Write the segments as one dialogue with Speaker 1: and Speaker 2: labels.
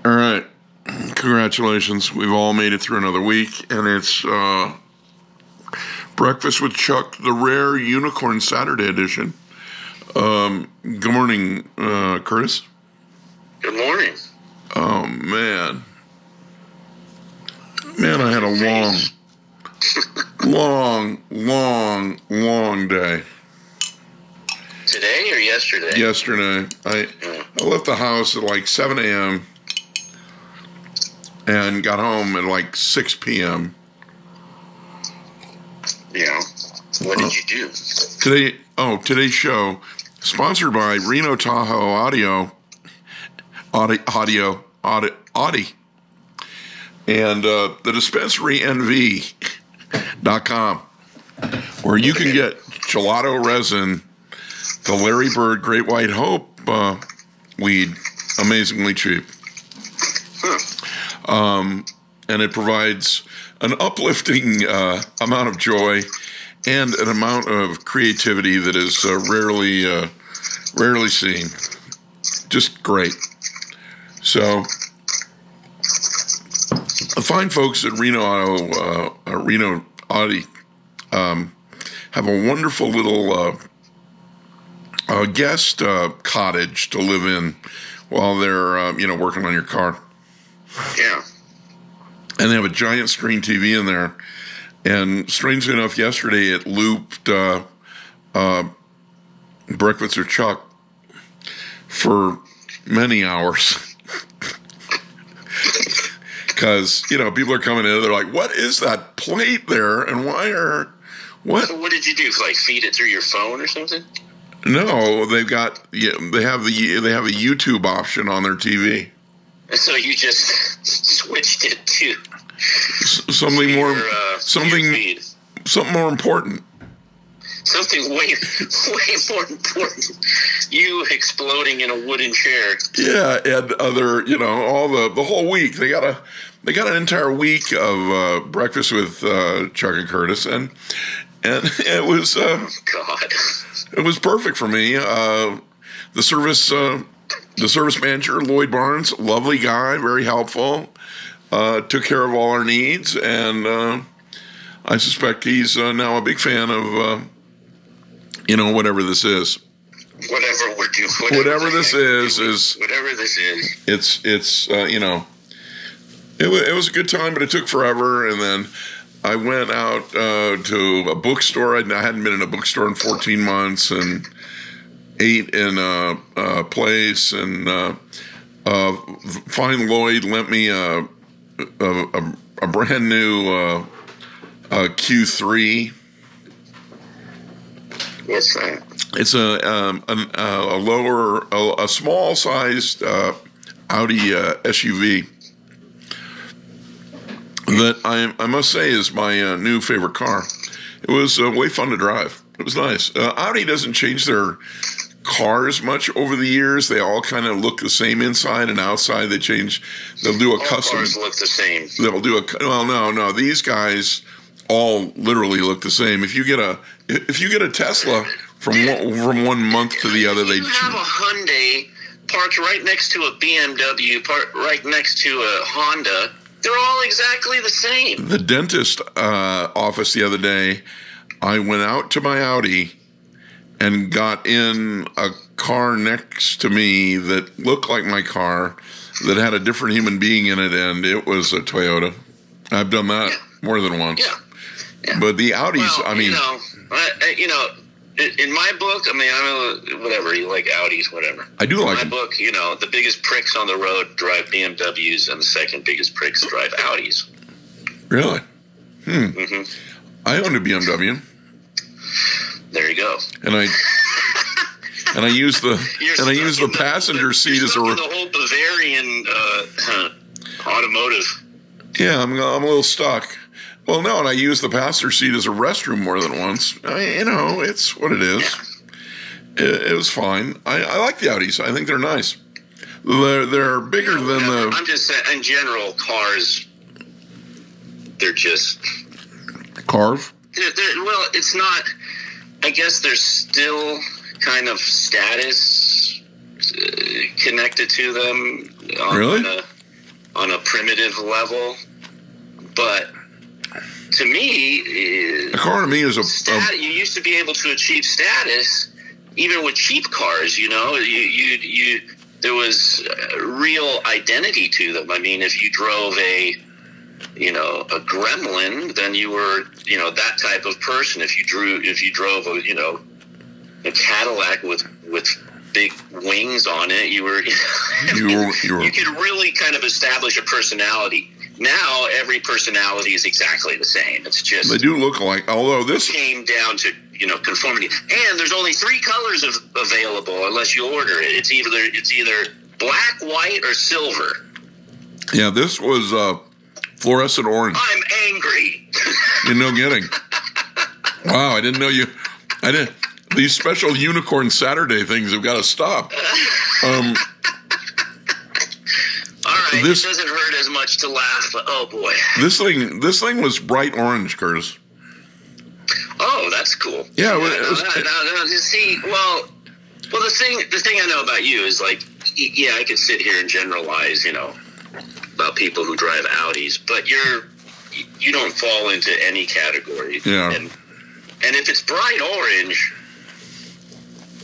Speaker 1: All right. Congratulations. We've all made it through another week, and it's Breakfast with Chuck, the rare Unicorn Saturday edition. Good morning, Curtis.
Speaker 2: Good morning.
Speaker 1: Oh, man. Man, I had a long day.
Speaker 2: Today or yesterday?
Speaker 1: Yesterday. I left the house at like 7 a.m. and got home at like 6 p.m.
Speaker 2: Yeah. What did you do?
Speaker 1: Today's show, sponsored by Reno Tahoe Audi. And the dispensaryNV.com, where you can get gelato resin, the Larry Bird Great White Hope weed, amazingly cheap. And it provides an uplifting amount of joy and an amount of creativity that is rarely seen. Just great. So, the fine folks at Reno Audi have a wonderful little guest cottage to live in while they're working on your car.
Speaker 2: Yeah.
Speaker 1: And they have a giant screen TV in there. And strangely enough, yesterday it looped Breakfast with Chuck for many hours. Because, people are coming in, they're like, what is that plate there? And what?
Speaker 2: So what did you do? Like feed it through your phone or something?
Speaker 1: No, they have a YouTube option on their TV.
Speaker 2: So you just switched it to
Speaker 1: something more important.
Speaker 2: Something way more important. You exploding in a wooden chair.
Speaker 1: Yeah, and other, all the whole week. They got an entire week of Breakfast with Chuck and Curtis, and it was
Speaker 2: God.
Speaker 1: It was perfect for me. The service manager, Lloyd Barnes, lovely guy, very helpful. Took care of all our needs, and I suspect he's now a big fan of whatever this is.
Speaker 2: Whatever we're doing.
Speaker 1: Whatever this is. It's it was a good time, but it took forever. And then I went out to a bookstore. I hadn't been in a bookstore in 14 months, and ate in a place. And fine Lloyd lent me a brand new Q3.
Speaker 2: What's that?
Speaker 1: It's a small sized Audi SUV that I must say is my new favorite car. It was way fun to drive. It was nice. Audi doesn't change their cars much over the years. They all kind of look the same inside and outside. They'll do a
Speaker 2: all
Speaker 1: custom.
Speaker 2: Cars look the same.
Speaker 1: They'll do no. These guys all literally look the same. If you get a Tesla from one month to the other,
Speaker 2: you have a Hyundai parked right next to a BMW, parked right next to a Honda. They're all exactly the same.
Speaker 1: The dentist office the other day, I went out to my Audi and got in a car next to me that looked like my car, that had a different human being in it, and it was a Toyota. I've done that more than once.
Speaker 2: Yeah.
Speaker 1: But the Audis,
Speaker 2: in my book, whatever, you like Audis, whatever.
Speaker 1: I do like them.
Speaker 2: In my book, the biggest pricks on the road drive BMWs, and the second biggest pricks drive Audis.
Speaker 1: Really?
Speaker 2: Mm-hmm.
Speaker 1: I owned a BMW.
Speaker 2: There you go.
Speaker 1: And I use the passenger seat as a
Speaker 2: the whole Bavarian automotive.
Speaker 1: Yeah, I'm a little stuck. Well, no, and I use the passenger seat as a restroom more than once. It's what it is. Yeah. It was fine. I like the Audis. I think they're nice. They're bigger than the...
Speaker 2: I'm just saying, in general, cars, they're just...
Speaker 1: Cars?
Speaker 2: Well, it's not... I guess there's still kind of status connected to them.
Speaker 1: Really?
Speaker 2: on a primitive level, but to me,
Speaker 1: a car to me is
Speaker 2: you used to be able to achieve status even with cheap cars. You know, you there was a real identity to them. I mean, if you drove a Gremlin, then you were, that type of person. If you drove a Cadillac with big wings on it, you could really kind of establish a personality. Now every personality is exactly the same. It's just
Speaker 1: they do look alike. Although this
Speaker 2: came down to conformity, and there's only 3 colors available unless you order it. It's either black, white, or silver.
Speaker 1: Yeah, this was fluorescent orange.
Speaker 2: I'm angry.
Speaker 1: You're no kidding. Wow, I didn't know you. I didn't. These special Unicorn Saturday things have got to stop.
Speaker 2: All right, it doesn't hurt as much to laugh, but oh boy.
Speaker 1: This thing was bright orange, Curtis.
Speaker 2: Oh, that's cool.
Speaker 1: Yeah.
Speaker 2: See, well, the thing I know about you is like, yeah, I could sit here and generalize, about people who drive Audis, but you don't fall into any category.
Speaker 1: Yeah.
Speaker 2: And if it's bright orange,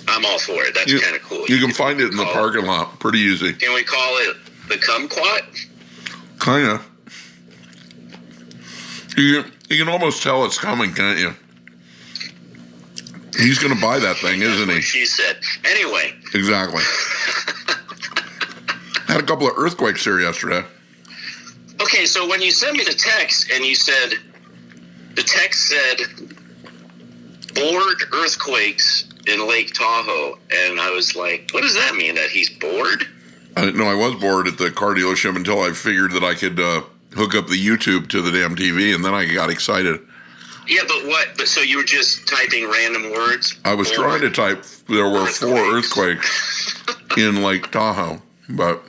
Speaker 2: I'm all for it. That's kind of cool.
Speaker 1: You can find it in the parking lot. Pretty easy.
Speaker 2: Can we call it the kumquat?
Speaker 1: Kind of. You can almost tell it's coming, can't you? He's going to buy that thing, isn't he?
Speaker 2: She said. Anyway.
Speaker 1: Exactly. Had a couple of earthquakes here yesterday.
Speaker 2: Okay, so when you sent me the text and the text said bored earthquakes in Lake Tahoe, and I was like, what does that mean, that he's bored?
Speaker 1: I was bored at the car dealership until I figured that I could hook up the YouTube to the damn TV, and then I got excited.
Speaker 2: Yeah, but so you were just typing random words?
Speaker 1: I was trying to type, there were 4 earthquakes in Lake Tahoe, but...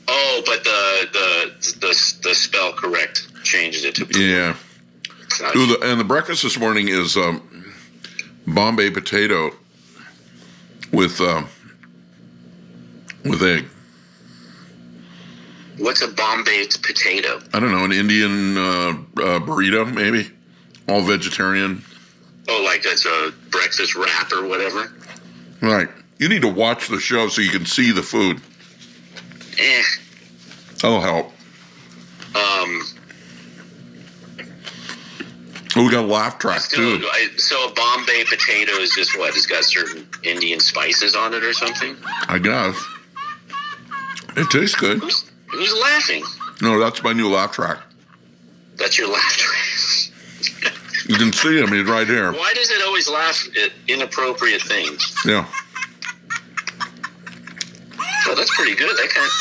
Speaker 2: Oh, but the spell correct changes it to...
Speaker 1: Yeah. Ooh, and the breakfast this morning is Bombay potato with egg.
Speaker 2: What's a Bombay potato?
Speaker 1: I don't know, an Indian burrito, maybe. All vegetarian.
Speaker 2: Oh, like that's a breakfast wrap or whatever?
Speaker 1: Right. You need to watch the show so you can see the food. That'll help. We got a laugh track, too.
Speaker 2: So a Bombay potato is just what? It's got certain Indian spices on it or something?
Speaker 1: I guess. It tastes good.
Speaker 2: Who's laughing?
Speaker 1: No, that's my new laugh track.
Speaker 2: That's your laugh track.
Speaker 1: You can see him. He's right here.
Speaker 2: Why does it always laugh at inappropriate things?
Speaker 1: Yeah.
Speaker 2: Oh, that's pretty good. That kind of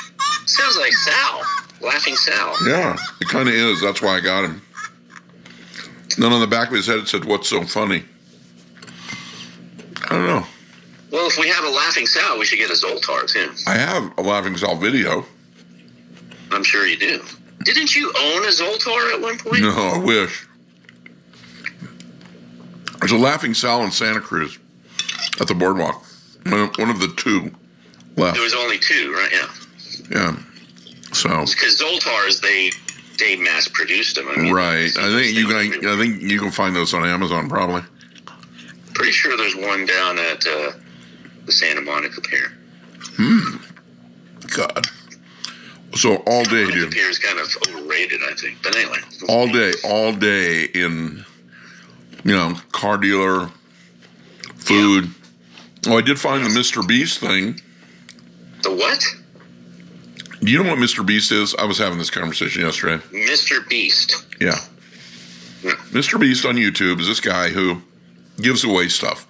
Speaker 2: sounds like Sal. Laughing Sal.
Speaker 1: Yeah, it kind of is. That's why I got him. Then on the back of his head it said, "What's so funny?" I don't know.
Speaker 2: Well, if we have a Laughing Sal, we should get a Zoltar, too.
Speaker 1: I have a Laughing Sal video.
Speaker 2: I'm sure you do. Didn't you own a Zoltar at one point?
Speaker 1: No, I wish. There's a Laughing Sal in Santa Cruz at the boardwalk. One of the 2 left.
Speaker 2: There was only 2, right? Yeah.
Speaker 1: Yeah. So.
Speaker 2: Because Zoltars, they mass produced them. I mean,
Speaker 1: right. I think you can find those on Amazon probably.
Speaker 2: Pretty sure there's one down at the Santa Monica Pier.
Speaker 1: God. So all day, dude.
Speaker 2: The pier is kind of overrated, I think. But anyway.
Speaker 1: All day in, car dealer, food. Yeah. Oh, I did find the Mr. Beast thing.
Speaker 2: The what?
Speaker 1: Do you know what Mr. Beast is? I was having this conversation yesterday.
Speaker 2: Mr. Beast?
Speaker 1: Yeah. Mr. Beast on YouTube is this guy who gives away stuff.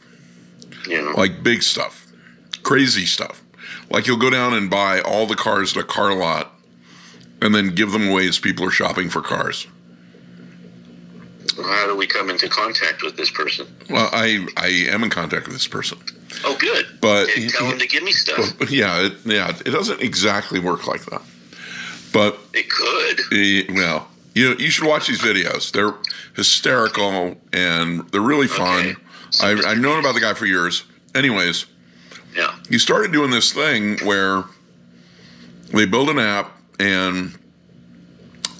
Speaker 2: Yeah.
Speaker 1: Like big stuff. Crazy stuff. Like he'll go down and buy all the cars at a car lot and then give them away as people are shopping for cars.
Speaker 2: How do we come into contact with this person?
Speaker 1: Well, I am in contact with this person.
Speaker 2: Oh, good.
Speaker 1: But
Speaker 2: tell him to give me stuff.
Speaker 1: But it doesn't exactly work like that. But
Speaker 2: it could.
Speaker 1: You should watch these videos. They're hysterical and they're really fun. Okay. So I've known about the guy for years. Anyways,
Speaker 2: yeah,
Speaker 1: he started doing this thing where they build an app and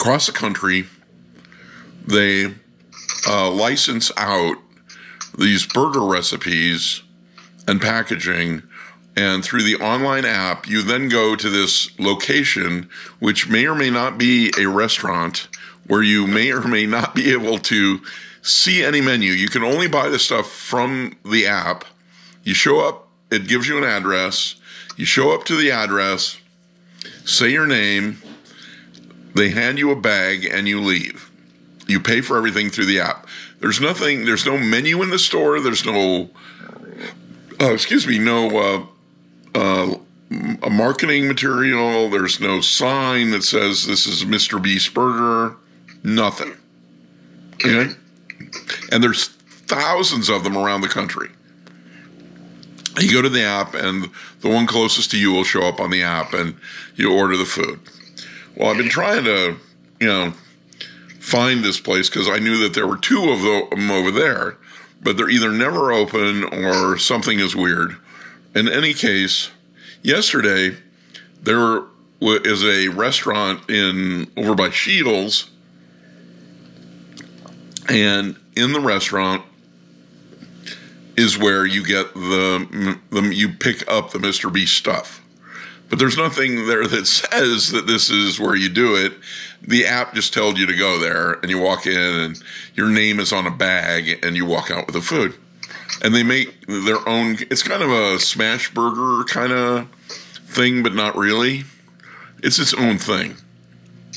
Speaker 1: across the country, they license out these burger recipes and packaging, and through the online app, you then go to this location, which may or may not be a restaurant, where you may or may not be able to see any menu. You can only buy the stuff from the app. You show up, it gives you an address. You show up to the address, say your name, they hand you a bag, and you leave. You pay for everything through the app. There's no menu in the store. There's no marketing material. There's no sign that says this is Mr. Beast Burger. Nothing. Okay? And there's thousands of them around the country. You go to the app, and the one closest to you will show up on the app, and you order the food. Well, I've been trying to, find this place because I knew that there were two of them over there, but they're either never open or something is weird. In any case, yesterday there is a restaurant over by Shields, and in the restaurant is where you get you pick up the Mr. Beast stuff. But there's nothing there that says that this is where you do it. The app just tells you to go there, and you walk in, and your name is on a bag, and you walk out with the food. And they make their own, it's kind of a smash burger kind of thing, but not really. It's its own thing.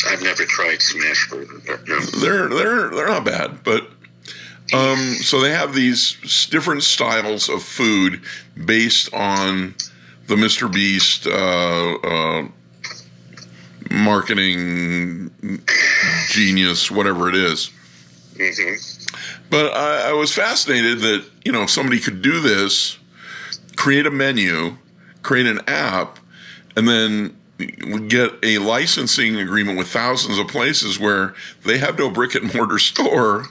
Speaker 2: I've never tried smash burger, but no.
Speaker 1: They're not bad, but so they have these different styles of food based on the Mr. Beast marketing genius, whatever it is.
Speaker 2: Mm-hmm.
Speaker 1: But I was fascinated that, somebody could do this, create a menu, create an app, and then get a licensing agreement with thousands of places where they have no brick and mortar store,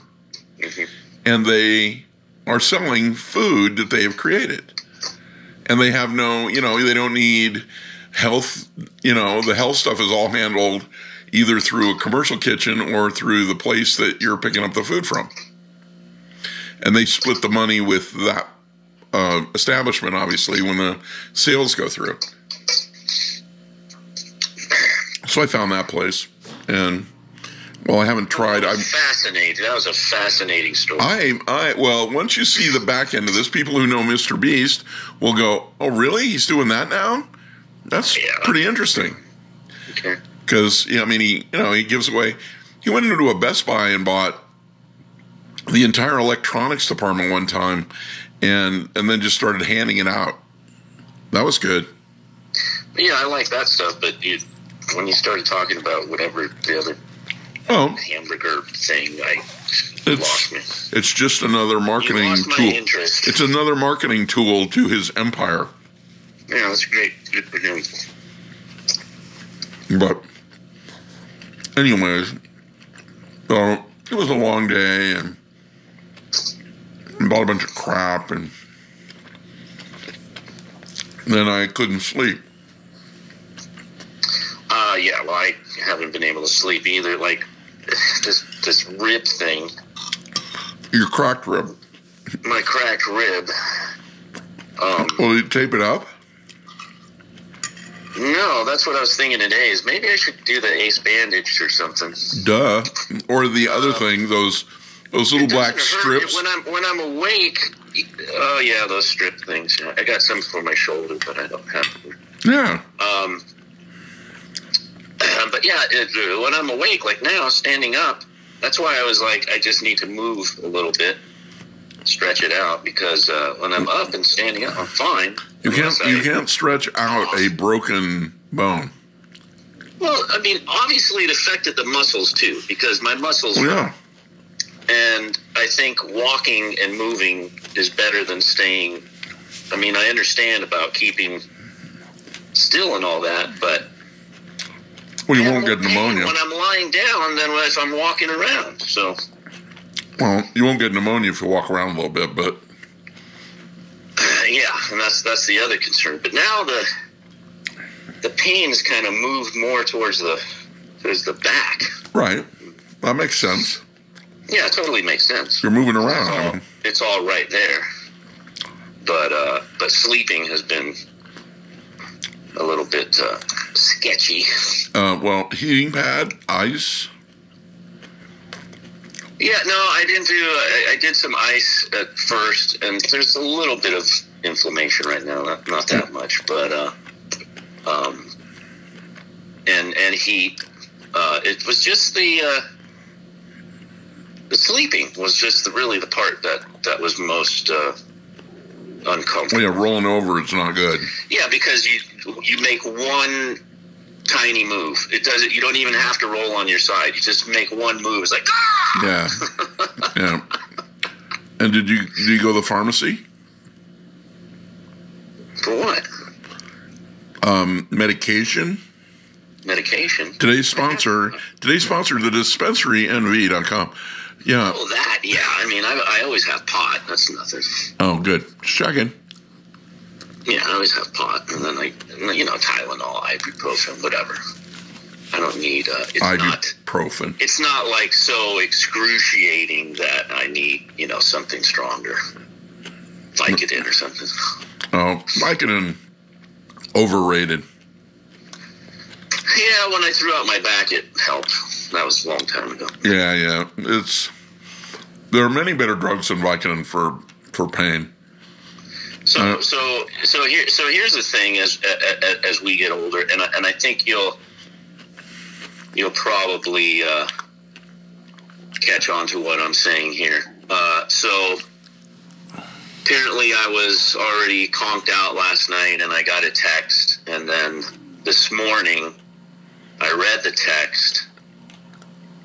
Speaker 2: mm-hmm.
Speaker 1: and they are selling food that they have created. And they have they don't need health, the health stuff is all handled either through a commercial kitchen or through the place that you're picking up the food from. And they split the money with that establishment, obviously, when the sales go through. So I found that place, and I haven't tried.
Speaker 2: I'm fascinated. That was a fascinating story.
Speaker 1: Well, once you see the back end of this, people who know Mr. Beast will go, "Oh, really? He's doing that now? That's pretty interesting."
Speaker 2: Okay.
Speaker 1: Because he gives away. He went into a Best Buy and bought the entire electronics department one time, and then just started handing it out. That was good.
Speaker 2: Yeah, I like that stuff, but when you started talking about whatever the other hamburger thing, lost me.
Speaker 1: It's just another marketing
Speaker 2: lost
Speaker 1: tool.
Speaker 2: My interest.
Speaker 1: It's another marketing tool to his empire.
Speaker 2: Yeah, that's great. Good for him.
Speaker 1: But anyways, it was a long day, and bought a bunch of crap, and then I couldn't sleep.
Speaker 2: I haven't been able to sleep either. Like this rib thing.
Speaker 1: Your cracked rib.
Speaker 2: My cracked rib.
Speaker 1: Will you tape it up?
Speaker 2: No, that's what I was thinking today. Is maybe I should do the ace bandage or something.
Speaker 1: Duh. Or the other thing, those little black strips.
Speaker 2: When I'm awake. Oh yeah, those strip things. I got some for my shoulder, but I don't have them.
Speaker 1: Yeah.
Speaker 2: But yeah, when I'm awake, like now, standing up, that's why I was like, I just need to move a little bit, stretch it out, because when I'm up and standing up, I'm fine.
Speaker 1: You can't stretch out a broken bone.
Speaker 2: Well, I mean, obviously it affected the muscles too, because my muscles.
Speaker 1: Yeah.
Speaker 2: And I think walking and moving is better than staying. I mean, I understand about keeping still and all that, but.
Speaker 1: Well, you won't get pneumonia.
Speaker 2: When I'm lying down than if I'm walking around, so.
Speaker 1: Well, you won't get pneumonia if you walk around a little bit, but.
Speaker 2: Yeah, and that's the other concern. But now the pain's kind of moved more towards the back.
Speaker 1: Right. That makes sense.
Speaker 2: Yeah, it totally makes sense.
Speaker 1: You're moving around.
Speaker 2: It's all right there. But sleeping has been a little bit sketchy.
Speaker 1: Well, heating pad, ice.
Speaker 2: Yeah, no, I didn't do. I did some ice at first, and there's a little bit of inflammation right now. Not that much, but and heat. It was just the sleeping was just really the part that was most uncomfortable.
Speaker 1: Yeah, rolling over, it's not good.
Speaker 2: Yeah, because you make one tiny move. It doesn't. You don't even have to roll on your side. You just make one move. It's like, ah!
Speaker 1: Yeah, yeah. And did you go to the pharmacy?
Speaker 2: For what?
Speaker 1: Medication.
Speaker 2: Medication.
Speaker 1: Today's sponsor, the dispensarynv.com. Yeah.
Speaker 2: Oh, that. Yeah. I mean, I always have pot. That's nothing.
Speaker 1: Oh, good. Just checking.
Speaker 2: Yeah, I always have pot, and then Tylenol, ibuprofen, whatever. I don't need
Speaker 1: ibuprofen.
Speaker 2: It's not like so excruciating that I need something stronger, Vicodin or something.
Speaker 1: Oh, Vicodin, overrated.
Speaker 2: Yeah, when I threw out my back, it helped. That was a long time ago.
Speaker 1: Yeah. There are many better drugs than Vicodin for pain.
Speaker 2: So here's the thing: as we get older, and I think you'll probably catch on to what I'm saying here. So apparently, I was already conked out last night, and I got a text, and then this morning I read the text,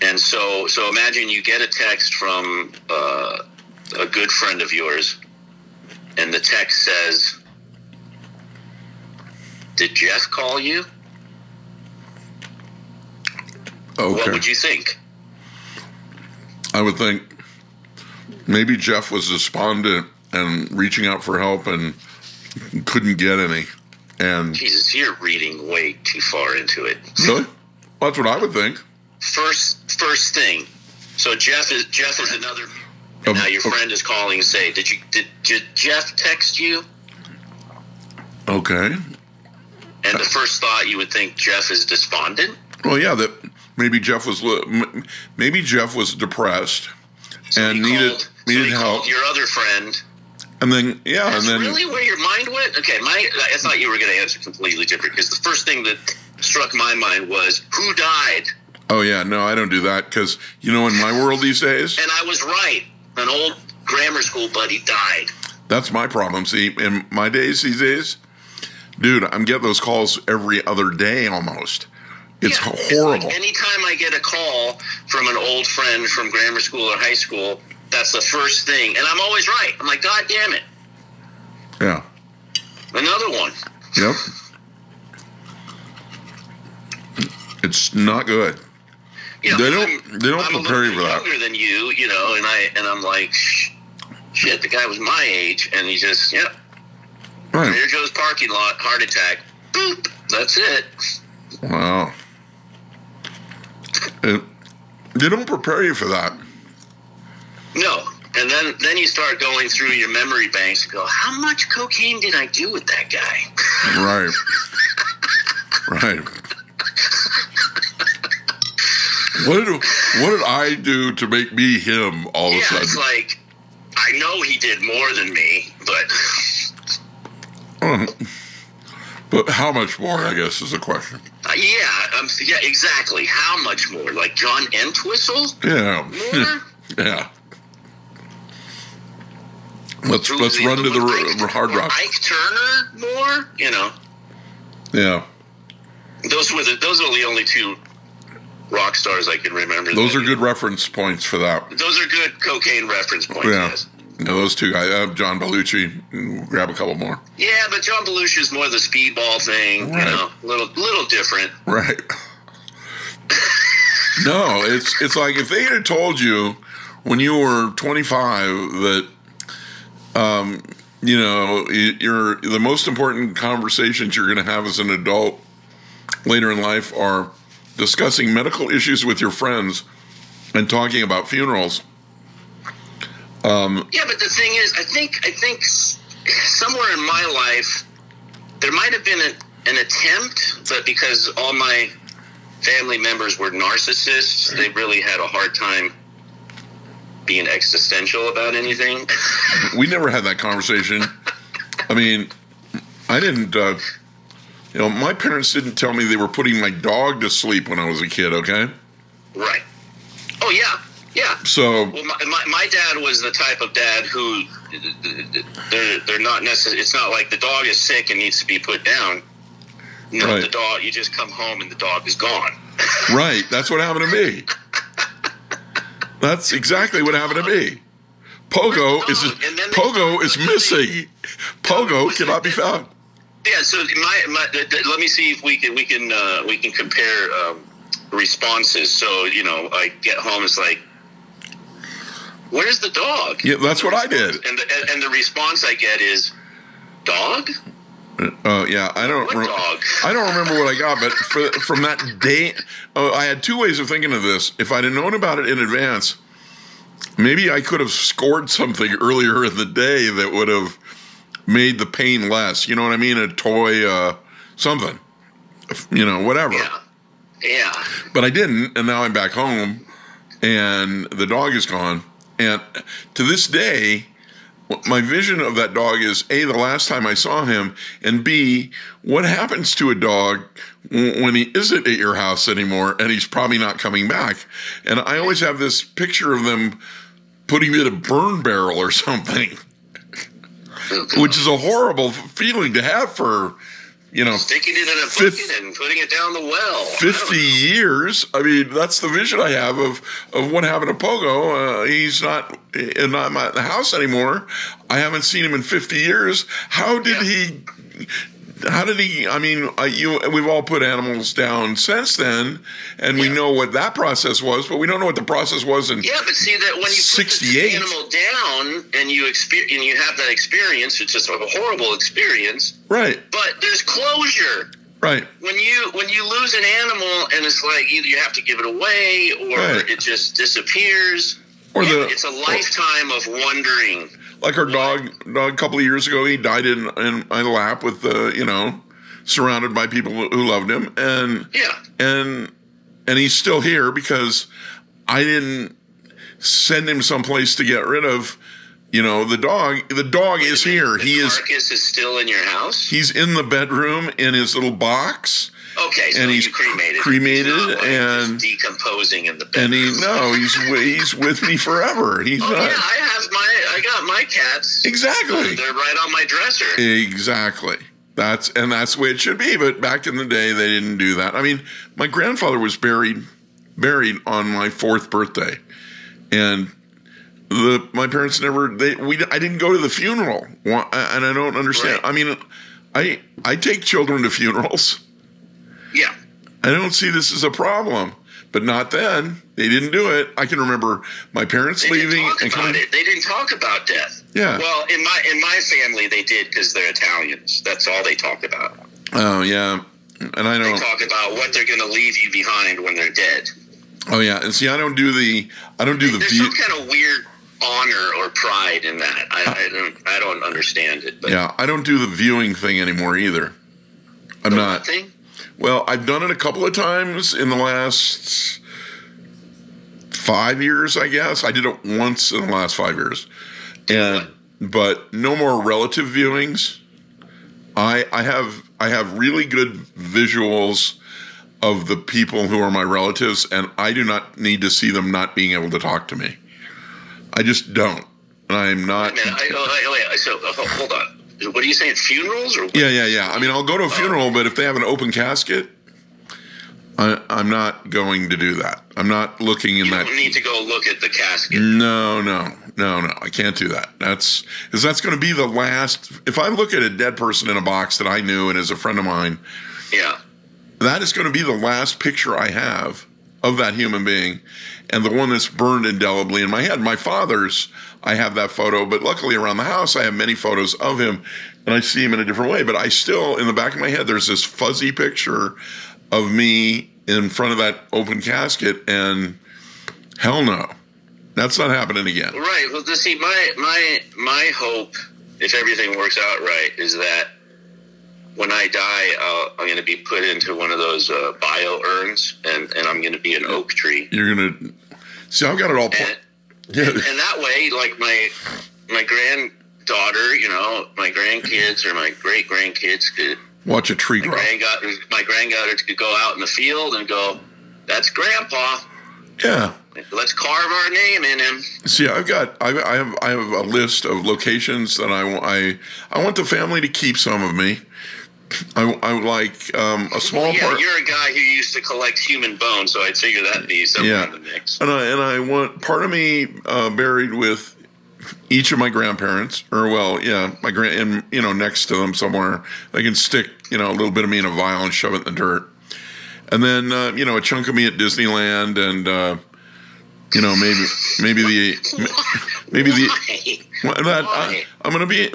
Speaker 2: and so imagine you get a text from a good friend of yours. And the text says, "Did Jeff call you?"
Speaker 1: Okay.
Speaker 2: What would you think?
Speaker 1: I would think maybe Jeff was despondent and reaching out for help and couldn't get any. And
Speaker 2: Jesus, you're reading way too far into it.
Speaker 1: Really? Well, that's what I would think.
Speaker 2: First thing. So Jeff is another. And now your friend is calling and say, did Jeff text you?
Speaker 1: Okay.
Speaker 2: And the first thought you would think Jeff is despondent?
Speaker 1: Well, yeah, that maybe Jeff was depressed and needed help.
Speaker 2: Called your other friend.
Speaker 1: And then
Speaker 2: That's really where your mind went? Okay, I thought you were going to answer completely different, because the first thing that struck my mind was, who died?
Speaker 1: Oh yeah, no, I don't do that, because in my world these days.
Speaker 2: And I was right. An old grammar school buddy died.
Speaker 1: That's my problem. See, in my days these days, dude, I'm getting those calls every other day almost. It's horrible.
Speaker 2: It's like anytime I get a call from an old friend from grammar school or high school, that's the first thing. And I'm always right. I'm like, God damn it.
Speaker 1: Yeah.
Speaker 2: Another one.
Speaker 1: Yep. It's not good. They don't prepare you for that.
Speaker 2: I'm younger than you, and I'm like, shit, the guy was my age, and he just,
Speaker 1: right.
Speaker 2: Trader Joe's parking lot, heart attack, boop, that's it.
Speaker 1: Wow. They don't prepare you for that.
Speaker 2: No, and then you start going through your memory banks and go, how much cocaine did I do with that guy?
Speaker 1: Right. Right. What did I do to make me him all of a sudden?
Speaker 2: Yeah, it's like, I know he did more than me, but...
Speaker 1: But how much more, I guess, is the question.
Speaker 2: Yeah, exactly. How much more? Like John Entwistle?
Speaker 1: Yeah.
Speaker 2: More?
Speaker 1: Yeah. Let's run to the Hard Rock.
Speaker 2: Ike Turner more?
Speaker 1: Yeah.
Speaker 2: Those are the only two rock stars I can remember.
Speaker 1: Those are good reference points for that.
Speaker 2: Those are good cocaine reference points.
Speaker 1: Yeah.
Speaker 2: Yes.
Speaker 1: No, those two guys. John Belushi. Grab a couple more.
Speaker 2: Yeah, but John Belushi is more the speedball thing.
Speaker 1: Right.
Speaker 2: Little different.
Speaker 1: Right. No, it's like if they had told you when you were 25 that, you're the most important conversations you're going to have as an adult later in life are discussing medical issues with your friends and talking about funerals.
Speaker 2: Yeah, but the thing is, I think somewhere in my life there might have been an attempt, but because all my family members were narcissists, they really had a hard time being existential about anything.
Speaker 1: We never had that conversation. I mean, I didn't, my parents didn't tell me they were putting my dog to sleep when I was a kid, okay?
Speaker 2: Right. Oh, yeah. Yeah.
Speaker 1: So,
Speaker 2: well, my dad was the type of dad who they're not necessarily. It's not like the dog is sick and needs to be put down. No, right. The dog. You just come home and the dog is gone.
Speaker 1: Right. That's what happened to me. That's exactly what happened to me. Pogo is missing. Pogo cannot be found.
Speaker 2: Yeah. So let me see if we can compare responses. So I get home, it's like, where's the dog?
Speaker 1: Yeah, that's what I did.
Speaker 2: And the response I get is, dog?
Speaker 1: Yeah, I don't remember what I got, but from that day, I had two ways of thinking of this. If I'd have known about it in advance, maybe I could have scored something earlier in the day that would have made the pain less. You know what I mean? A toy, something, whatever.
Speaker 2: Yeah.
Speaker 1: But I didn't, and now I'm back home, and the dog is gone. And to this day, my vision of that dog is, A, the last time I saw him, and B, what happens to a dog when he isn't at your house anymore and he's probably not coming back. And I always have this picture of them putting him in a burn barrel or something, which is a horrible feeling to have for,
Speaker 2: sticking it in a bucket and putting it down the well.
Speaker 1: 50 years. I mean, that's the vision I have of what happened to Pogo. He's not in the house anymore. I haven't seen him in 50 years. How did he? I mean, we've all put animals down since then, and we know what that process was, but we don't know what the process was in 68.
Speaker 2: Yeah, but see that when you put the animal down and you have that experience, it's just a horrible experience.
Speaker 1: Right.
Speaker 2: But there's closure.
Speaker 1: Right.
Speaker 2: When you lose an animal and it's like either you have to give it away or it just disappears. Or it's a lifetime of wondering.
Speaker 1: Like our dog a couple of years ago, he died in my lap with surrounded by people who loved him, and he's still here because I didn't send him someplace to get rid of, the dog. The dog is here.
Speaker 2: The carcass is still in your house?
Speaker 1: He's in the bedroom in his little box.
Speaker 2: Okay, so
Speaker 1: and he's cremated and
Speaker 2: decomposing in the bedroom.
Speaker 1: And he's with me forever. He's not.
Speaker 2: Yeah, I got my cats.
Speaker 1: Exactly.
Speaker 2: They're right on my dresser.
Speaker 1: Exactly. That's the way it should be. But back in the day, they didn't do that. I mean, my grandfather was buried on my 4th birthday, and my parents never. I didn't go to the funeral, and I don't understand. Right. I mean, I take children to funerals.
Speaker 2: Yeah.
Speaker 1: I don't see this as a problem, but not then. They didn't do it. I can remember my parents leaving and coming.
Speaker 2: They didn't talk about death.
Speaker 1: Yeah.
Speaker 2: Well, in my family, they did because they're Italians. That's all they talk about.
Speaker 1: Oh yeah, and I don't.
Speaker 2: They talk about what they're going to leave you behind when they're dead.
Speaker 1: Oh yeah, and see, I don't do the.
Speaker 2: There's some kind of weird honor or pride in that. I don't understand it. But
Speaker 1: yeah, I don't do the viewing thing anymore either. I'm not.
Speaker 2: Thing?
Speaker 1: Well, I've done it a couple of times in the last 5 years, I guess. I did it once in the last 5 years. But no more relative viewings. I have really good visuals of the people who are my relatives, and I do not need to see them not being able to talk to me. I just don't. And I'm not.
Speaker 2: So hold on. What are you saying? Funerals or what?
Speaker 1: Yeah. I mean, I'll go to a funeral, but if they have an open casket, I'm not going to do that. I'm not looking in that.
Speaker 2: You don't need to go look at the casket.
Speaker 1: No. I can't do that. That's going to be the last. If I look at a dead person in a box that I knew and is a friend of mine, that is going to be the last picture I have of that human being, and the one that's burned indelibly in my head. My father's, I have that photo, but luckily around the house I have many photos of him, and I see him in a different way. But I still, in the back of my head, there's this fuzzy picture of me in front of that open casket, and hell no, that's not happening again.
Speaker 2: Right. Well, see, my hope, if everything works out right, is that when I die, I'm going to be put into one of those bio urns, and I'm going to be an oak tree.
Speaker 1: You're going to see. I've got it all planned.
Speaker 2: And that way, like my granddaughter, my grandkids or my great grandkids could
Speaker 1: watch a tree grow.
Speaker 2: My granddaughter could go out in the field and go, "That's Grandpa."
Speaker 1: Yeah.
Speaker 2: Let's carve our name in him.
Speaker 1: See, I have a list of locations that I want the family to keep some of me. I like a small part.
Speaker 2: You're a guy who used to collect human bones, so I'd figure that'd be somewhere in the mix.
Speaker 1: And I want part of me buried with each of my grandparents, or my next to them somewhere. They can stick a little bit of me in a vial and shove it in the dirt, and then a chunk of me at Disneyland, and I'm going to be,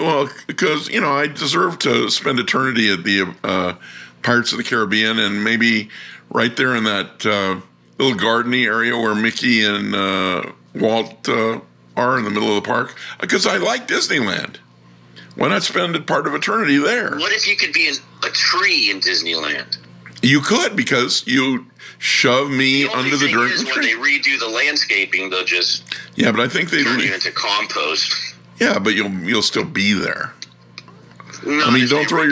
Speaker 1: because I deserve to spend eternity at the Pirates of the Caribbean, and maybe right there in that little gardeny area where Mickey and Walt are in the middle of the park, because I like Disneyland. Why not spend part of eternity there?
Speaker 2: What if you could be a tree in Disneyland?
Speaker 1: You could, because you shove me under the dirt.
Speaker 2: When they redo the landscaping, they'll just
Speaker 1: but I think they
Speaker 2: turn you into compost.
Speaker 1: Yeah, but you'll still be there.
Speaker 2: No,
Speaker 1: don't put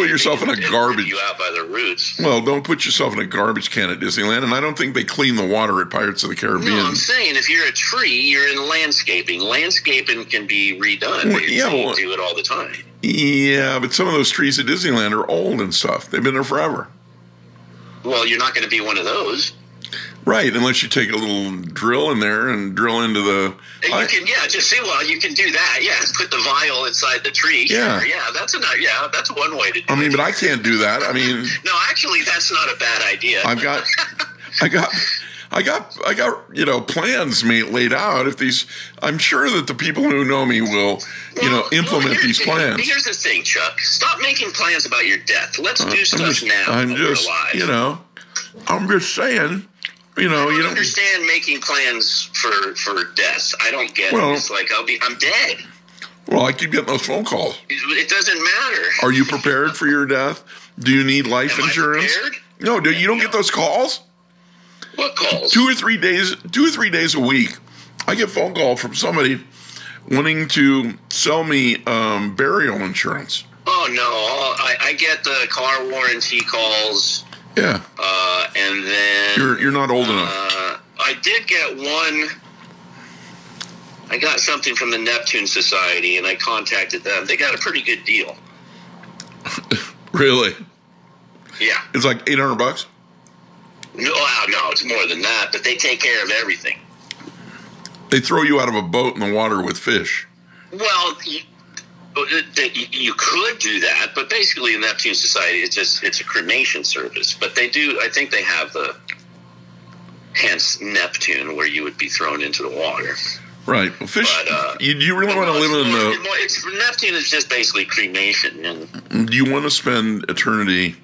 Speaker 1: yourself in a garbage.
Speaker 2: You out by the roots.
Speaker 1: Well, don't put yourself in a garbage can at Disneyland, and I don't think they clean the water at Pirates of the Caribbean.
Speaker 2: No, I'm saying if you're a tree, you're in landscaping. Landscaping can be redone. They do it all the time.
Speaker 1: Yeah, but some of those trees at Disneyland are old and stuff. They've been there forever.
Speaker 2: Well, you're not going to be one of those.
Speaker 1: Right, unless you take a little drill in there and drill into the...
Speaker 2: You can do that. Yeah, put the vial inside the tree.
Speaker 1: Yeah.
Speaker 2: Sure, that's one way to do it.
Speaker 1: I mean, but I can't do that. I mean...
Speaker 2: No, actually, that's not a bad idea.
Speaker 1: I got plans laid out. I'm sure that the people who know me will, implement these plans.
Speaker 2: Here's the thing, Chuck. Stop making plans about your death. Let's do stuff now.
Speaker 1: I'm just saying, I don't
Speaker 2: understand making plans for death. I don't get it. It's like I'm dead.
Speaker 1: Well, I keep getting those phone calls.
Speaker 2: It doesn't matter.
Speaker 1: Are you prepared for your death? Do you need life insurance?
Speaker 2: I prepared?
Speaker 1: No, you don't get those calls?
Speaker 2: What calls?
Speaker 1: 2 or 3 days a week, I get a phone call from somebody wanting to sell me burial insurance.
Speaker 2: Oh no, I get the car warranty calls.
Speaker 1: Yeah.
Speaker 2: And then
Speaker 1: you're not old enough.
Speaker 2: I did get one. I got something from the Neptune Society, and I contacted them. They got a pretty good deal.
Speaker 1: Really?
Speaker 2: Yeah.
Speaker 1: It's like $800.
Speaker 2: No, it's more than that. But they take care of everything.
Speaker 1: They throw you out of a boat in the water with fish.
Speaker 2: Well, you could do that, but basically in Neptune Society, it's a cremation service. But they do, I think they have hence Neptune, where you would be thrown into the water.
Speaker 1: Right. Well, fish. But, you really want to live in the?
Speaker 2: Neptune is just basically cremation. And
Speaker 1: do you want to spend eternity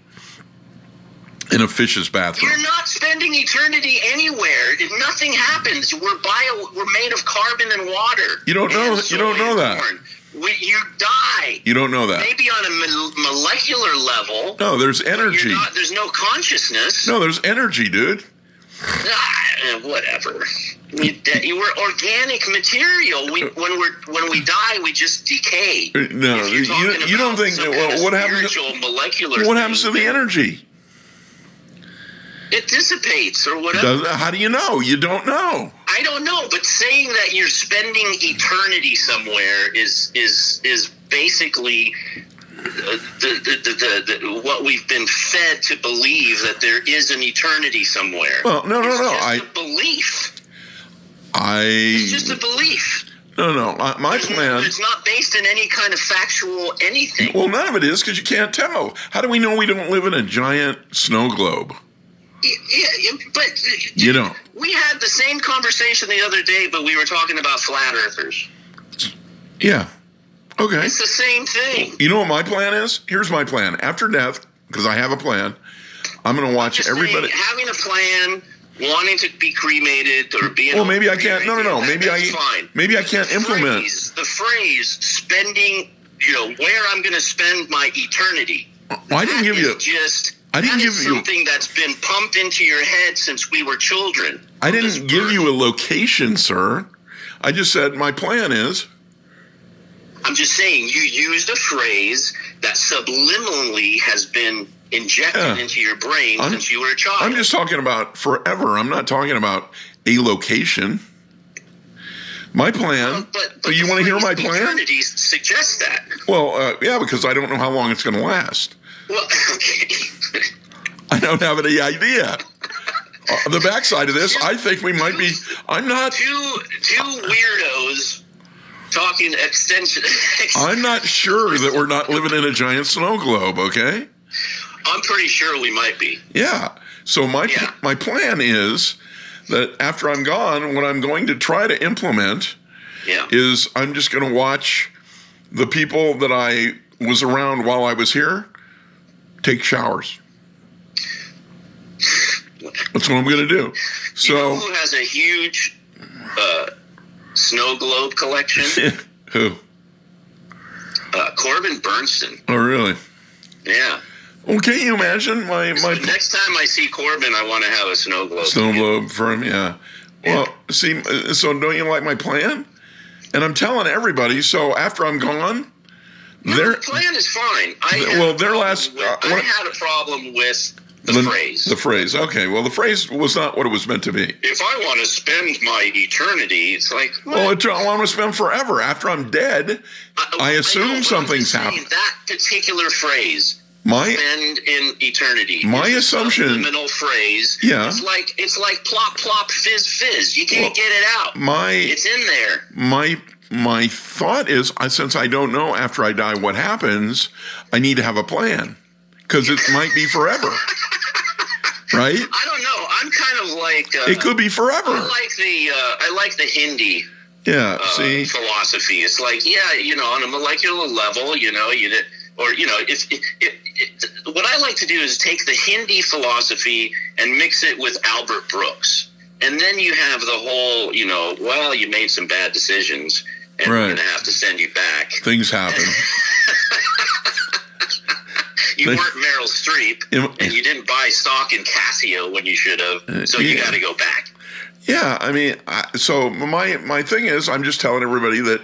Speaker 1: in a fish's bathroom?
Speaker 2: You're not spending eternity anywhere. Nothing happens. We're made of carbon and water.
Speaker 1: You don't know. You don't know that.
Speaker 2: You die.
Speaker 1: You don't know that.
Speaker 2: Maybe on a molecular level.
Speaker 1: No, there's energy.
Speaker 2: There's no consciousness.
Speaker 1: No, there's energy, dude.
Speaker 2: Whatever. We're organic material. When we die, we just decay.
Speaker 1: No, you don't think that. What happens? What happens to the energy?
Speaker 2: It dissipates or whatever.
Speaker 1: How do you know? You don't know.
Speaker 2: I don't know, but saying that you're spending eternity somewhere is basically what we've been fed to believe, that there is an eternity somewhere.
Speaker 1: Well, no.
Speaker 2: It's just a belief. It's just a belief.
Speaker 1: No. My plan.
Speaker 2: It's not based in any kind of factual anything.
Speaker 1: Well, none of it is, because you can't tell. How do we know we don't live in a giant snow globe?
Speaker 2: Yeah, but we had the same conversation the other day, but we were talking about flat earthers.
Speaker 1: Yeah. Okay.
Speaker 2: It's the same thing.
Speaker 1: You know what my plan is? Here's my plan. After death, because I have a plan, I'm going to watch everybody.
Speaker 2: Having a plan, wanting to be cremated or being.
Speaker 1: Well, maybe I can't. No. Maybe
Speaker 2: fine.
Speaker 1: Maybe I can't implement
Speaker 2: the phrase spending. Where I'm going to spend my eternity.
Speaker 1: Well, I didn't give you. I didn't give you
Speaker 2: something that's been pumped into your head since we were children.
Speaker 1: I didn't give you a location, sir. I just said my plan is.
Speaker 2: I'm just saying you used a phrase that subliminally has been injected into your brain since you were a child.
Speaker 1: I'm just talking about forever. I'm not talking about a location. My plan. But you want to hear my plan?
Speaker 2: Eternity suggests that.
Speaker 1: Well, yeah, because I don't know how long it's going to last.
Speaker 2: Well, okay.
Speaker 1: I don't have any idea. The backside of this, I think we might be. I'm not.
Speaker 2: Two weirdos talking extension.
Speaker 1: I'm not sure that we're not living in a giant snow globe. Okay.
Speaker 2: I'm pretty sure we might be.
Speaker 1: Yeah. So my plan is that after I'm gone, what I'm going to try to implement is I'm just going to watch the people that I was around while I was here take showers. That's what I'm going to do. So,
Speaker 2: you know who has a huge snow globe collection?
Speaker 1: Who?
Speaker 2: Corbin Bernsen.
Speaker 1: Oh, really?
Speaker 2: Yeah.
Speaker 1: Well, can't you imagine my
Speaker 2: next time I see Corbin, I want to have a snow globe.
Speaker 1: Snow globe for him, yeah. Well, see, so don't you like my plan? And I'm telling everybody. So after I'm gone,
Speaker 2: the plan is fine. I had a problem with the phrase.
Speaker 1: The phrase, okay. Well, the phrase was not what it was meant to be.
Speaker 2: If I want to spend my eternity, it's like, what?
Speaker 1: Well, I want to spend forever. After I'm dead, I assume something's happened.
Speaker 2: That particular phrase. Spend in eternity.
Speaker 1: My assumption.
Speaker 2: Subliminal phrase.
Speaker 1: Yeah.
Speaker 2: It's like plop plop fizz fizz. You can't get it out. It's in there.
Speaker 1: My thought is, since I don't know after I die what happens, I need to have a plan because it might be forever. Right?
Speaker 2: I don't know. I'm kind of like.
Speaker 1: It could be forever.
Speaker 2: I like the Hindi.
Speaker 1: Yeah. See.
Speaker 2: Philosophy. It's like, on a molecular level, what I like to do is take the Hindi philosophy and mix it with Albert Brooks. And then you have the whole, you made some bad decisions and we're going to have to send you back.
Speaker 1: Things happen.
Speaker 2: You weren't Meryl Streep and you didn't buy stock in Casio when you should have. So you got to go back.
Speaker 1: Yeah. I mean, so my thing is, I'm just telling everybody that,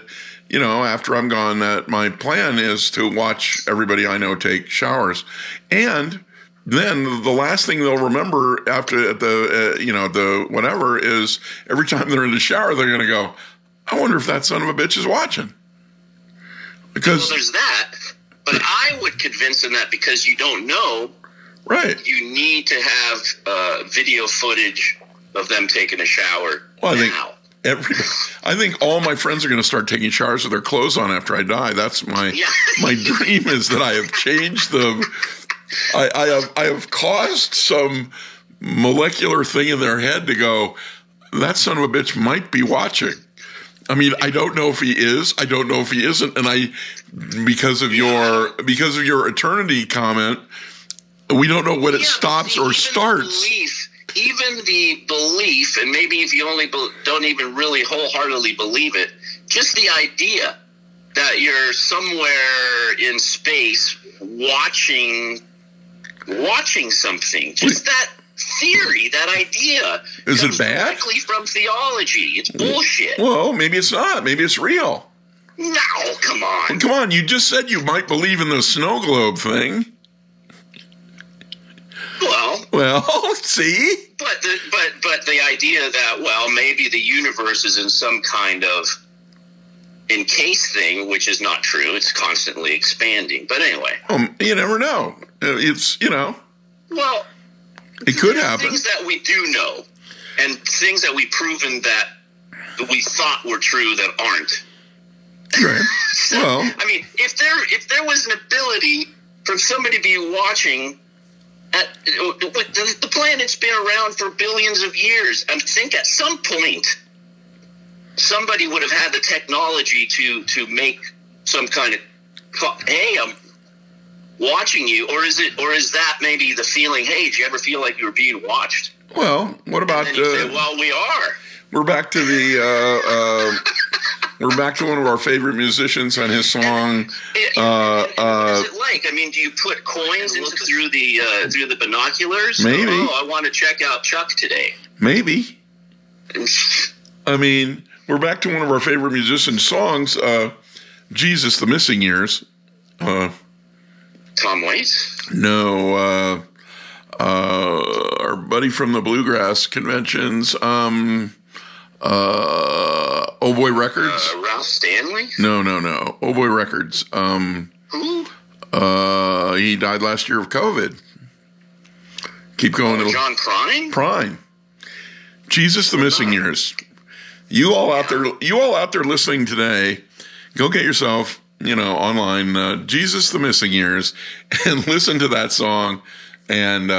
Speaker 1: after I'm gone, that my plan is to watch everybody I know take showers. And then the last thing they'll remember after the whatever is every time they're in the shower, they're going to go, I wonder if that son of a bitch is watching. Because
Speaker 2: there's that. But I would convince them that because you don't know,
Speaker 1: right? You
Speaker 2: need to have video footage of them taking a shower.
Speaker 1: Well, I think all my friends are going to start taking showers with their clothes on after I die. That's my dream is that I have changed the. I have caused some molecular thing in their head to go, that son of a bitch might be watching. I mean, I don't know if he is. I don't know if he isn't. And because of your eternity comment, we don't know when it stops or starts.
Speaker 2: Even the belief, and maybe if you only don't even really wholeheartedly believe it, just the idea that you're somewhere in space watching something, just that theory, that idea,
Speaker 1: is it bad?
Speaker 2: Directly from theology. It's bullshit.
Speaker 1: Well, maybe it's not. Maybe it's real.
Speaker 2: No, come on.
Speaker 1: Come on, you just said you might believe in the snow globe thing. Well, see?
Speaker 2: But the idea that, maybe the universe is in some kind of encased thing, which is not true. It's constantly expanding. But anyway.
Speaker 1: You never know. It's,
Speaker 2: Well,
Speaker 1: it could happen.
Speaker 2: Things that we do know and things that we've proven that we thought were true that aren't.
Speaker 1: Right. Well,
Speaker 2: I mean, if there was an ability for somebody to be watching the planet's been around for billions of years. I think at some point somebody would have had the technology to make some kind of watching you, or is that maybe the feeling? Hey, did you ever feel like you were being watched?
Speaker 1: Well, what about?
Speaker 2: And then you say, well, we are.
Speaker 1: We're back to the. We're back to one of our favorite musicians and his song.
Speaker 2: What is it like? I mean, do you put coins through the binoculars?
Speaker 1: Maybe.
Speaker 2: I want to check out Chuck today.
Speaker 1: Maybe. I mean, we're back to one of our favorite musicians' songs, Jesus, the Missing Years.
Speaker 2: Tom Waits?
Speaker 1: No, our buddy from the Bluegrass Conventions, Oh Boy Records.
Speaker 2: Ralph Stanley?
Speaker 1: No. Oh Boy Records.
Speaker 2: Who?
Speaker 1: He died last year of COVID. Keep going.
Speaker 2: John Prine?
Speaker 1: Prine. Jesus, the Missing Years. You all out there listening today, go get yourself, online, Jesus, the Missing Years, and listen to that song, and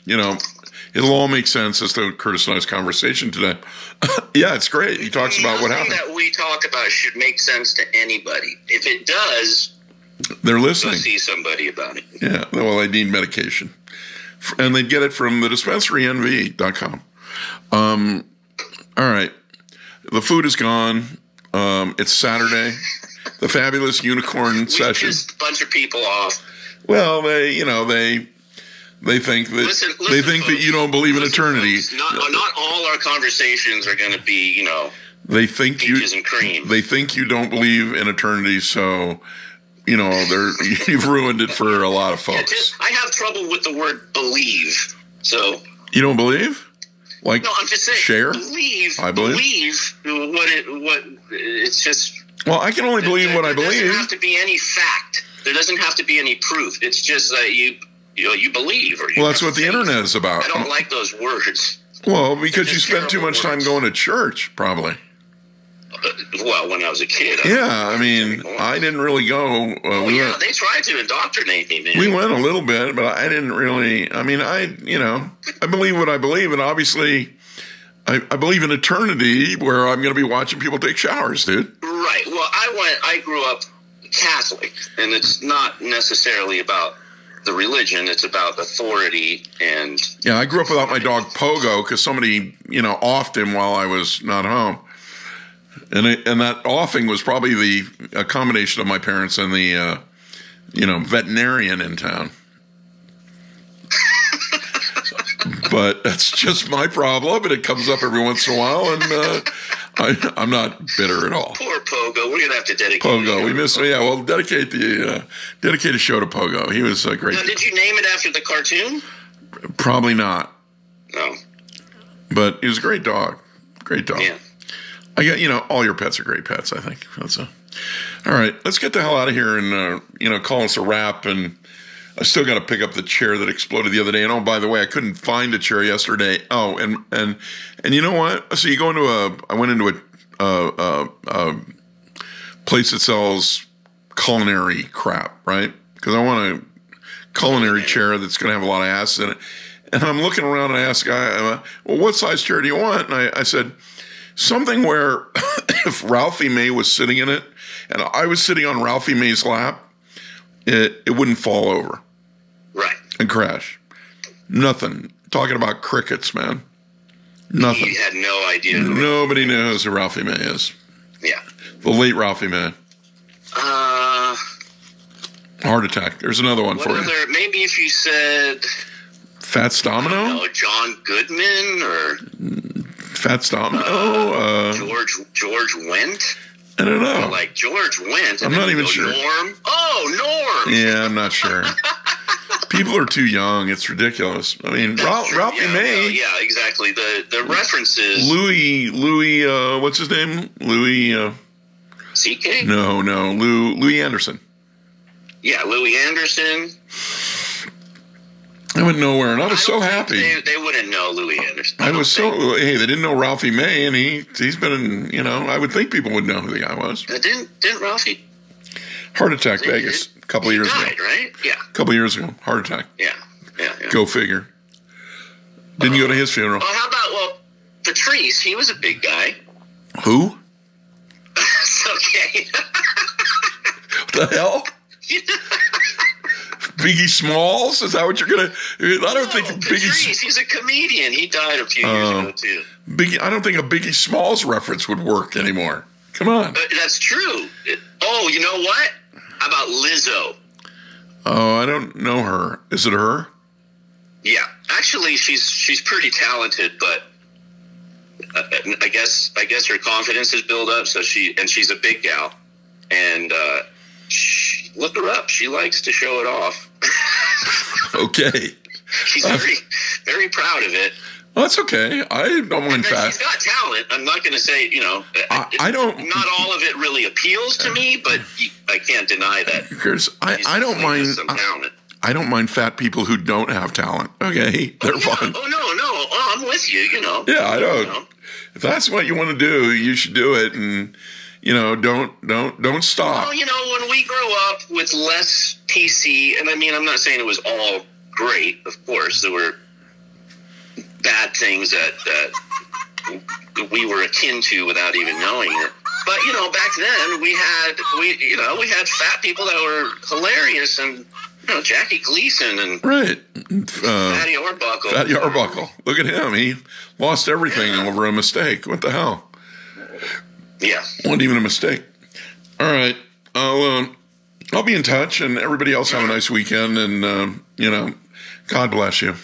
Speaker 1: it'll all make sense as to Curtis and I's conversation today. Yeah, it's great. He talks about what happened.
Speaker 2: Nothing that we talk about should make sense to anybody. If it does,
Speaker 1: they're listening.
Speaker 2: go see somebody about it.
Speaker 1: Yeah, well, they need medication. And they'd get it from the dispensaryNV.com. All right. The food is gone. It's Saturday. The fabulous unicorn session.
Speaker 2: Pissed a bunch of people off.
Speaker 1: Well, they think that that you don't believe in eternity.
Speaker 2: Folks, not all our conversations are going to be,
Speaker 1: they think
Speaker 2: peaches and cream.
Speaker 1: They think you don't believe in eternity, so you've ruined it for a lot of folks.
Speaker 2: I have trouble with the word believe. So
Speaker 1: you don't believe? Like,
Speaker 2: no, I'm just saying.
Speaker 1: Share?
Speaker 2: I believe what it's just.
Speaker 1: Well, I can only believe what I believe.
Speaker 2: There doesn't have to be any fact. There doesn't have to be any proof. It's just that you believe. Or
Speaker 1: that's what the internet is about.
Speaker 2: I don't like those words.
Speaker 1: Well, because you spend too much time going to church, probably.
Speaker 2: Well, when I was a kid.
Speaker 1: I mean, I didn't really go.
Speaker 2: They tried to indoctrinate me, man.
Speaker 1: We went a little bit, but I didn't really. I mean, I believe what I believe, and obviously, I believe in eternity, where I'm going to be watching people take showers, dude.
Speaker 2: Right. Well, I grew up Catholic, and it's not necessarily about the religion. It's about authority and.
Speaker 1: Yeah, I grew up without my dog Pogo because somebody offed him while I was not home. And that offing was probably a combination of my parents and the, veterinarian in town. But that's just my problem, and it comes up every once in a while, and I'm not bitter at all.
Speaker 2: Poor Pogo. We're gonna have to dedicate
Speaker 1: Pogo. We miss. Yeah, well, dedicate a show to Pogo. He was a great.
Speaker 2: Now, did you name it after the cartoon?
Speaker 1: Probably not.
Speaker 2: No.
Speaker 1: But he was a great dog. Great dog.
Speaker 2: Yeah.
Speaker 1: I get, all your pets are great pets, I think. All right, let's get the hell out of here and, call us a wrap. And I still got to pick up the chair that exploded the other day. And, oh, by the way, I couldn't find a chair yesterday. Oh, and you know what? So I went into a place that sells culinary crap, right? Because I want a culinary chair that's going to have a lot of ass in it. And I'm looking around and I asked the guy, well, what size chair do you want? And I said, something where if Ralphie May was sitting in it and I was sitting on Ralphie May's lap, it wouldn't fall over.
Speaker 2: Right.
Speaker 1: And crash. Nothing. Talking about crickets, man. Nothing.
Speaker 2: You had no idea.
Speaker 1: Nobody knows who Ralphie May is.
Speaker 2: Yeah.
Speaker 1: The late Ralphie May. Heart attack. There's another one for you.
Speaker 2: Maybe if you said...
Speaker 1: Fats Domino?
Speaker 2: No, John Goodman or...
Speaker 1: Fats Domino?
Speaker 2: George Wendt?
Speaker 1: I don't know.
Speaker 2: Like George Wendt.
Speaker 1: I'm not even sure.
Speaker 2: Norm? Oh, Norm!
Speaker 1: Yeah, I'm not sure. People are too young. It's ridiculous. I mean, Ralphie May.
Speaker 2: Yeah, exactly. The references.
Speaker 1: Louis, what's his name? Louis.
Speaker 2: C.K.?
Speaker 1: No, Louis Anderson.
Speaker 2: Yeah, Louis Anderson.
Speaker 1: I went nowhere, and I was so happy.
Speaker 2: They wouldn't know Louis Anderson.
Speaker 1: They didn't know Ralphie May, and he's been in, I would think people would know who the guy was.
Speaker 2: Didn't Ralphie?
Speaker 1: Heart attack, Vegas, a couple years ago.
Speaker 2: Right? Yeah.
Speaker 1: A couple years ago, heart attack.
Speaker 2: Yeah.
Speaker 1: Go figure. Didn't go to his funeral.
Speaker 2: Well, how about, Patrice, he was a big guy.
Speaker 1: Who?
Speaker 2: It's okay.
Speaker 1: What the hell? Biggie Smalls? Is that what you're gonna? I don't think
Speaker 2: Patrice. He's a comedian. He died a few years ago too.
Speaker 1: I don't think a Biggie Smalls reference would work anymore. Come on.
Speaker 2: That's true. Oh, you know what? How about Lizzo?
Speaker 1: Oh, I don't know her. Is it her?
Speaker 2: Yeah, actually, she's pretty talented, but I guess her confidence is built up. So she's a big gal, and look her up. She likes to show it off.
Speaker 1: Okay.
Speaker 2: She's very, very proud of it.
Speaker 1: Well, that's okay. I don't mind fat.
Speaker 2: She's got talent. I'm not going to say,
Speaker 1: I don't.
Speaker 2: Not all of it really appeals to me, but I can't deny that.
Speaker 1: Because I don't mind.
Speaker 2: Some talent.
Speaker 1: I don't mind fat people who don't have talent. Okay, they're fun.
Speaker 2: Oh no. Oh, I'm with you.
Speaker 1: Yeah, I don't. If that's what you want to do, you should do it, and don't stop.
Speaker 2: Well, when we grew up with less PC, and I mean, I'm not saying it was all great. Of course, there were bad things that we were akin to without even knowing it. But back then we had fat people that were hilarious, and Jackie Gleason and
Speaker 1: right,
Speaker 2: Fatty Arbuckle.
Speaker 1: Fatty Arbuckle. Look at him. He lost everything over a mistake. What the hell?
Speaker 2: Yeah,
Speaker 1: wasn't even a mistake. All right, I'll be in touch, and everybody else have a nice weekend, and God bless you.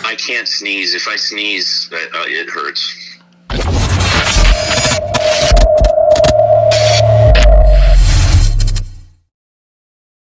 Speaker 2: I can't sneeze. If I sneeze, it hurts.